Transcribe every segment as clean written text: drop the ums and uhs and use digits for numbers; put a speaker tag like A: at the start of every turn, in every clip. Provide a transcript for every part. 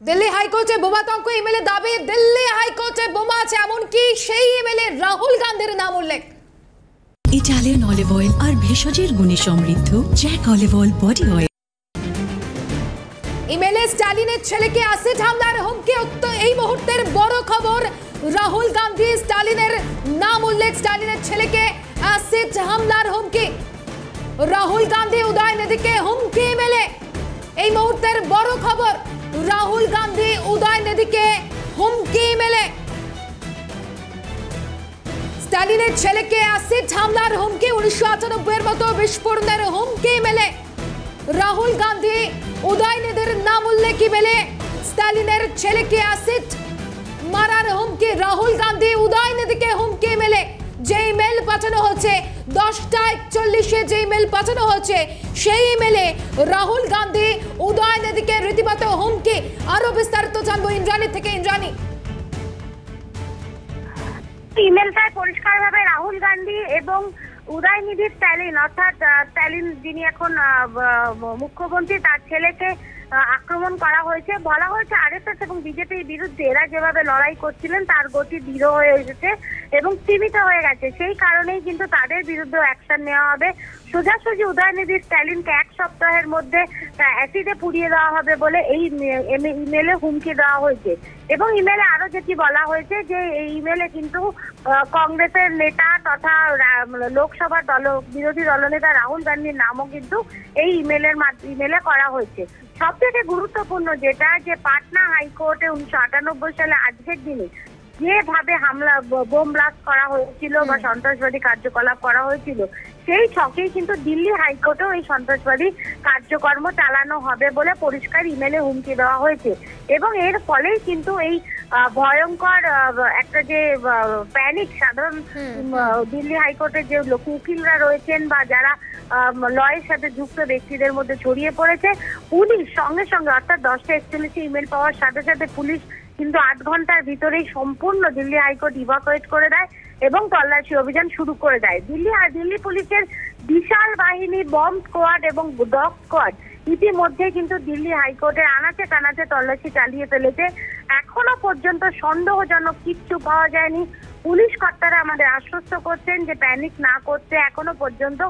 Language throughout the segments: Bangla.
A: দিল্লি হাইকোর্টে বোমাতঙ্ক ইমেলে দাবি দিল্লি হাইকোর্টে বোমা আছে এমনকি সেই ইমেলে রাহুল গান্ধীর নাম উল্লেখ।
B: ইটালিয়ান অলিভ অয়েল আর ভেষজের গুণে সমৃদ্ধ Jack olive oil body oil.
A: ইমেলে স্টালিনের ছেলেকে অ্যাসিড হামলার হুমকি। এই মুহূর্তের বড় খবর, রাহুল গান্ধী স্টালিনের নাম উল্লেখ। স্টালিনের ছেলেকে অ্যাসিড হামলার হুমকি। রাহুল গান্ধী উদয়নিধিকে হুমকি ইমেলে। এই মুহূর্তের বড় খবর, রাহুল গান্ধী উদয়নিধিকে হুমকি ইমেলে। স্টালিনের ছেলেকে অ্যাসিড হামলার হুমকি, 1998 মতো বিস্ফোরণের হুমকি ইমেলে। রাহুল গান্ধী উদয়নিধির নাম উল্লেখ ইমেলে। স্টালিনের ছেলেকে অ্যাসিড মারার হুমকি, রাহুল গান্ধী উদয়নিধিকে হুমকি ইমেলে। যে ইমেল পাঠানো হচ্ছে 10:41 যে ইমেল পাঠানো হচ্ছে সেই ইমেলে রাহুল গান্ধী উদয়নিধিকে রীতিমতো হুমকি। আরো বিস্তারিত জানবো ইন্দ্রাণী থেকে। ইন্দ্রাণী,
C: ইমেলটায় পরিষ্কারভাবে রাহুল গান্ধী এবং উদয়নিধি স্ট্যালিন, অর্থাৎ স্ট্যালিন যিনি এখন মুখ্যমন্ত্রী, তার ছেলেকে আক্রমণ করা হয়েছে। বলা হয়েছে আরএসএস এবং বিজেপির বিরুদ্ধে এরা যেভাবে লড়াই করছিলেন তার গতি ধীর হয়ে এসেছে এবং সীমিত হয়ে গেছে। সেই কারণেই কিন্তু তাদের বিরুদ্ধে অ্যাকশন নেওয়া হবে। সোজাসুজি উদয়নিধি স্ট্যালিনকে 1 সপ্তাহের মধ্যে অ্যাসিডে পুড়িয়ে দেওয়া হবে বলে এই ইমেলে হুমকি দেওয়া হয়েছে। এবং ইমেলে আরো যেটি বলা হয়েছে যে এই ইমেলে কিন্তু কংগ্রেসের নেতা তথা লোকসভার বিরোধী দলনেতা রাহুল গান্ধীর নামও কিন্তু এই ইমেলে করা হয়েছে। সব থেকে গুরুত্বপূর্ণ যেটা, যে পাটনা হাইকোর্টে 1998 সালে আজকের দিনে যেভাবে হামলা বোম ব্লাস্ট করা হয়েছিল বা সন্ত্রাসবাদী কার্যকলাপ করা হয়েছিল, সেই ছকেই কিন্তু দিল্লি হাইকোর্টেও এই সন্ত্রাসবাদী কার্যকর্ম চালানো হবে বলে পরিষ্কার ইমেলে হুমকি দেওয়া হয়েছে। এবং এর ফলেই কিন্তু এই ভয়ঙ্কর একটা যে প্যানিক সাধারণ দিল্লি হাইকোর্টের যে উকিলরা রয়েছেন বা যারা লয়ের সাথে যুক্ত ব্যক্তিদের মধ্যে ছড়িয়ে পড়েছে। পুলিশ সঙ্গে সঙ্গে, অর্থাৎ 10:41 ইমেল পাওয়ার সাথে সাথে পুলিশ কিন্তু 8 ঘন্টার ভিতরেই সম্পূর্ণ দিল্লি হাইকোর্ট ইভাকুয়েট করে দেয় এবং তল্লাশি অভিযান শুরু করে দেয়। দিল্লি পুলিশের বিশাল বাহিনী, বম্ব স্কোয়াড এবং ডগ স্কোয়াড ইতিমধ্যে কিন্তু দিল্লি হাইকোর্টের আনাচে কানাচে তল্লাশি চালিয়ে ফেলেছে। এখনো পর্যন্ত সন্দেহজনক কিচ্ছু পাওয়া যায়নি। পুলিশ কর্তারা আমাদের আশ্বস্ত করছেন যে প্যানিক না করতে। এখনো পর্যন্ত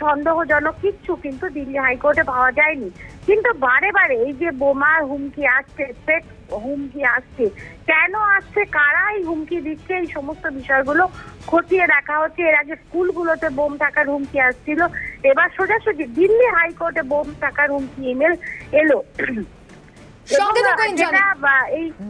C: সন্দেহজনক কিচ্ছু কিন্তু দিল্লি হাইকোর্টে পাওয়া যায়নি। কিন্তু বারে বারে এই যে বোমার হুমকি আসছে, ফেক হুমকি আসছে, কেন আসছে, কারা এই হুমকি দিচ্ছে, এই সমস্ত বিষয়গুলো খতিয়ে দেখা হচ্ছে। এর আগে স্কুলগুলোতে বোম থাকার হুমকি আসছিল, এবার সোজাসুজি দিল্লি হাইকোর্টে বোম থাকার হুমকি ইমেল এলো।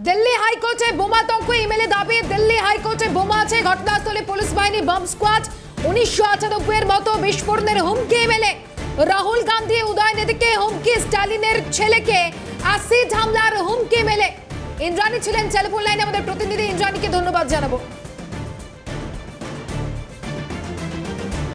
A: দিল্লি হাইকোর্টে বোমাতঙ্ক ইমেলে দাবি দিল্লি হাইকোর্টে বোমা আছে, ঘটনাস্থলে পুলিশ বাহিনী, বম্ব স্কোয়াড, 1998 মতো বিস্ফোরণের হুমকি ইমেলে। রাহুল গান্ধী উদয়নিধিকে হুমকি, স্টালিনের ছেলেকে অ্যাসিড হামলার হুমকি মেলে। ইন্দ্রাণী ছিলেন টেলিফোন লাইনে আমাদের প্রতিনিধি। ইন্দ্রাণীকে ধন্যবাদ জানাবো।